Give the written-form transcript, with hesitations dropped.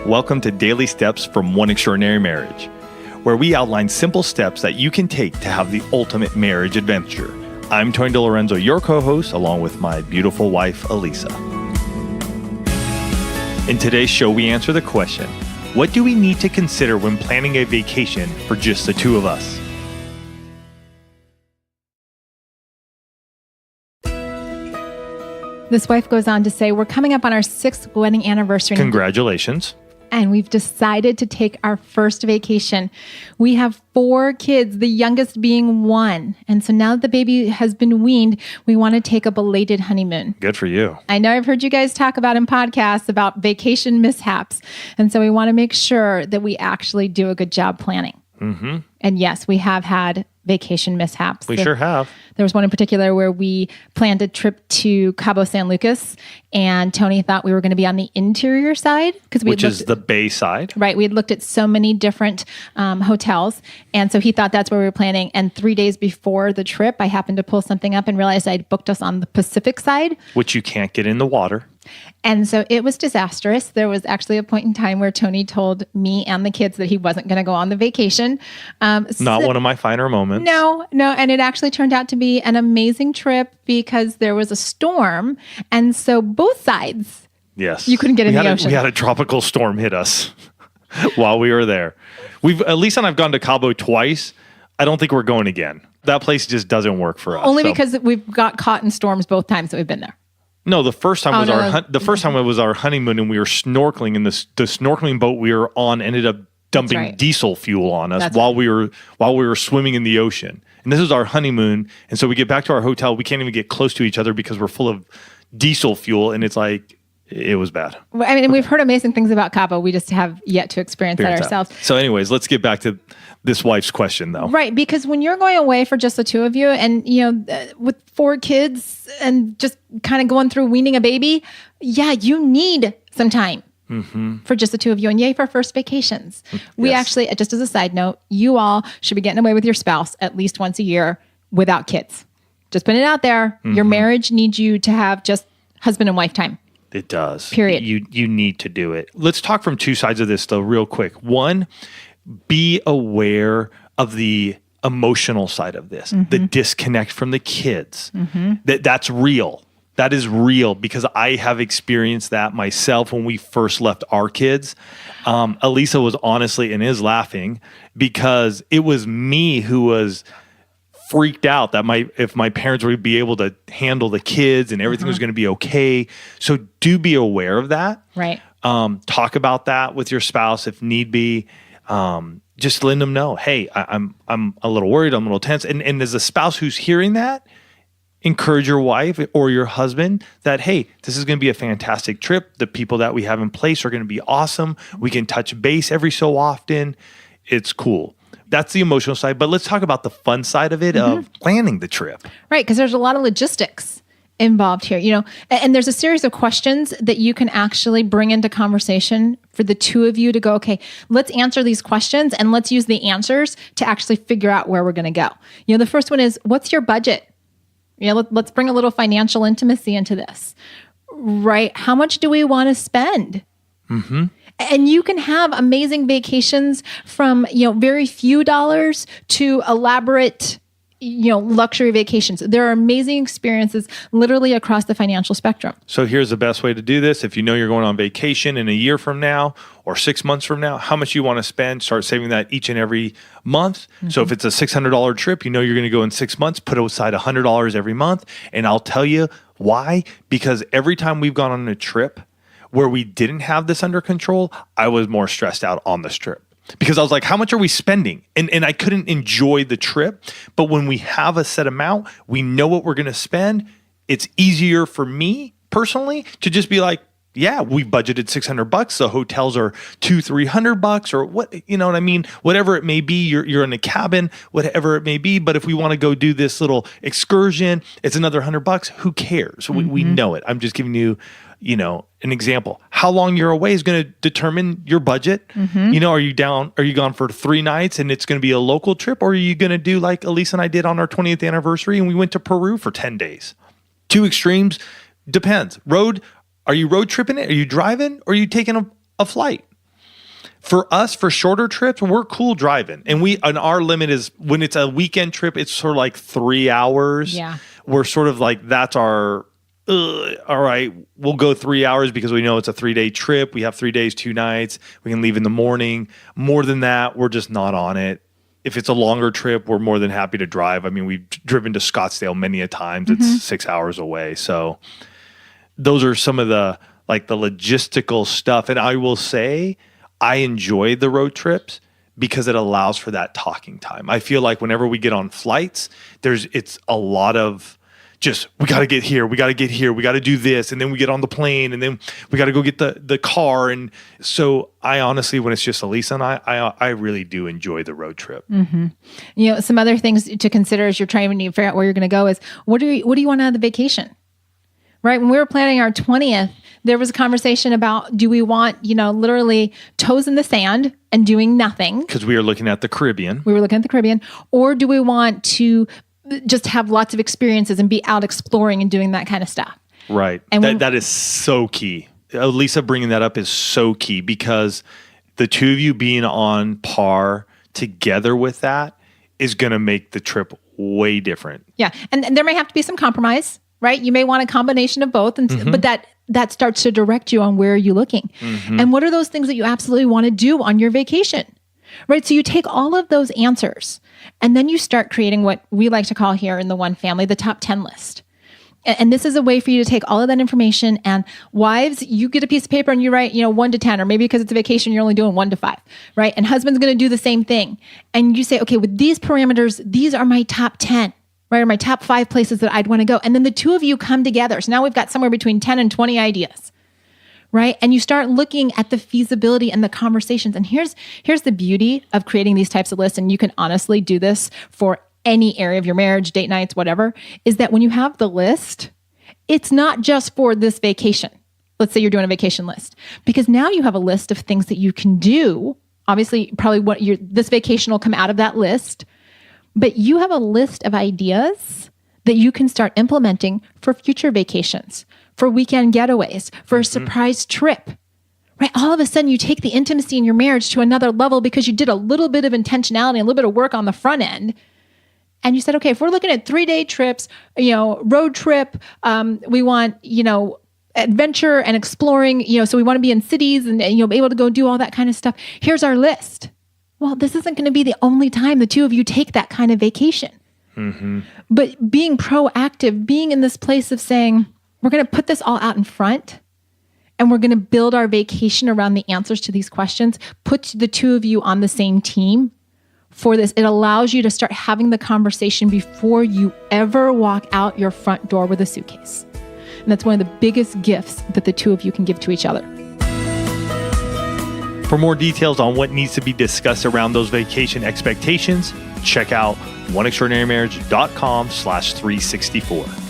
Welcome to Daily Steps from One Extraordinary Marriage, where we outline simple steps that you can take to have the ultimate marriage adventure. I'm Tony DeLorenzo, your co-host, along with my beautiful wife, Elisa. In today's show, we answer the question, what do we need to consider when planning a vacation for just the two of us? This wife goes on to say, we're coming up on our 6th wedding anniversary. Congratulations. And we've decided to take our first vacation. We have 4 kids, the youngest being 1. And so now that the baby has been weaned, we want to take a belated honeymoon. Good for you. I know I've heard you guys talk about in podcasts about vacation mishaps. And so we want to make sure that we actually do a good job planning. Mm-hmm. And yes, we have had vacation mishaps. We sure have. There was one in particular where we planned a trip to Cabo San Lucas, and Tony thought we were going to be on the interior side, which is the bay side. Right. We had looked at so many different hotels, and so he thought that's where we were planning. And 3 days before the trip, I happened to pull something up and realized I'd booked us on the Pacific side, which you can't get in the water. And so it was disastrous. There was actually a point in time where Tony told me and the kids that he wasn't going to go on the vacation. Not one of my finer moments. No. And it actually turned out to be an amazing trip because there was a storm. And so both sides, yes, you couldn't get in the ocean. We had a tropical storm hit us while we were there. Lisa and I've gone to Cabo twice. I don't think we're going again. That place just doesn't work for us. Only because we've got caught in storms both times that we've been there. No, the first time it was our honeymoon, and we were snorkeling, and the snorkeling boat we were on ended up dumping diesel fuel on us while we were swimming in the ocean. And this was our honeymoon, and so we get back to our hotel, we can't even get close to each other because we're full of diesel fuel, and it's like it was bad. I mean, we've heard amazing things about Cabo. We just have yet to experience that ourselves. So anyways, let's get back to this wife's question, though. Right, because when you're going away for just the two of you and, with 4 kids and just kind of going through weaning a baby, you need some time for just the two of you. And yay for first vacations. We actually, just as a side note, you all should be getting away with your spouse at least once a year without kids. Just putting it out there. Your marriage needs you to have just husband and wife time. It does. Period. You need to do it. Let's talk from 2 sides of this, though, real quick. One, be aware of the emotional side of this, the disconnect from the kids. That's real. That is real because I have experienced that myself when we first left our kids. Elisa was honestly and is laughing because it was me who was freaked out that if my parents would be able to handle the kids and everything was going to be okay. So do be aware of that. Right. Talk about that with your spouse if need be. Just letting them know, hey, I'm a little worried, I'm a little tense. And as a spouse who's hearing that, encourage your wife or your husband that, hey, this is going to be a fantastic trip. The people that we have in place are going to be awesome. We can touch base every so often. It's cool. That's the emotional side. But let's talk about the fun side of it, of planning the trip. Right, because there's a lot of logistics involved here, and there's a series of questions that you can actually bring into conversation for the two of you to go, okay, let's answer these questions and let's use the answers to actually figure out where we're going to go. The first one is, what's your budget? Let's bring a little financial intimacy into this, right? How much do we want to spend? And you can have amazing vacations from, very few dollars to elaborate, luxury vacations. There are amazing experiences literally across the financial spectrum. So here's the best way to do this. If you know you're going on vacation in a year from now or 6 months from now, how much you want to spend, start saving that each and every month. So if it's a $600 trip, you're going to go in 6 months, put aside $100 every month. And I'll tell you why, because every time we've gone on a trip where we didn't have this under control, I was more stressed out on this trip. Because I was like, how much are we spending? And I couldn't enjoy the trip. But when we have a set amount, we know what we're going to spend. It's easier for me personally to just be like, yeah, we budgeted $600. The hotels are $200-$300 or what, you know what I mean? Whatever it may be, you're in a cabin, whatever it may be. But if we want to go do this little excursion, it's another $100. Who cares? We know it. I'm just giving you, an example. How long you're away is going to determine your budget. Are you gone for 3 nights and it's going to be a local trip? Or are you going to do like Elisa and I did on our 20th anniversary and we went to Peru for 10 days? 2 extremes, depends. Are you road tripping it? Are you driving or are you taking a flight? For us, for shorter trips, we're cool driving. And our limit is when it's a weekend trip, it's sort of like 3 hours. Yeah. We're sort of like, that's our, all right, we'll go 3 hours because we know it's a 3-day trip. We have 3 days, 2 nights. We can leave in the morning. More than that, we're just not on it. If it's a longer trip, we're more than happy to drive. I mean, we've driven to Scottsdale many a times. It's 6 hours away. So those are some of the logistical stuff. And I will say I enjoy the road trips because it allows for that talking time. I feel like whenever we get on flights, it's a lot of just, we got to get here, we got to get here, we got to do this, and then we get on the plane, and then we got to go get the car. And so I honestly, when it's just Elisa and I really do enjoy the road trip. Some other things to consider as you're trying to figure out where you're going to go is, what do you want out of the vacation? Right? When we were planning our 20th, there was a conversation about, do we want, literally toes in the sand and doing nothing? Because we were looking at the Caribbean. We were looking at the Caribbean. Or do we want to just have lots of experiences and be out exploring and doing that kind of stuff? Right. And that is so key. Lisa bringing that up is so key, because the two of you being on par together with that is going to make the trip way different. Yeah. And there may have to be some compromise, right? You may want a combination of both, but that starts to direct you on where you're looking. And what are those things that you absolutely want to do on your vacation, right? So you take all of those answers and then you start creating what we like to call here in the One Family, the top 10 list. And this is a way for you to take all of that information, and wives, you get a piece of paper and you write, 1 to 10, or maybe because it's a vacation, you're only doing 1 to 5, right? And husband's going to do the same thing. And you say, okay, with these parameters, these are my top 10. Right, or my top 5 places that I'd want to go. And then the two of you come together. So now we've got somewhere between 10 and 20 ideas, right? And you start looking at the feasibility and the conversations. And here's the beauty of creating these types of lists, and you can honestly do this for any area of your marriage, date nights, whatever, is that when you have the list, it's not just for this vacation. Let's say you're doing a vacation list, because now you have a list of things that you can do. Obviously, probably this vacation will come out of that list. But you have a list of ideas that you can start implementing for future vacations, for weekend getaways, for a surprise trip, right? All of a sudden you take the intimacy in your marriage to another level because you did a little bit of intentionality, a little bit of work on the front end. And you said, okay, if we're looking at 3-day trips, road trip, we want, adventure and exploring, so we want to be in cities and be able to go do all that kind of stuff. Here's our list. Well, this isn't going to be the only time the two of you take that kind of vacation. But being proactive, being in this place of saying, we're going to put this all out in front and we're going to build our vacation around the answers to these questions, put the two of you on the same team for this. It allows you to start having the conversation before you ever walk out your front door with a suitcase. And that's one of the biggest gifts that the two of you can give to each other. For more details on what needs to be discussed around those vacation expectations, check out oneextraordinarymarriage.com/364.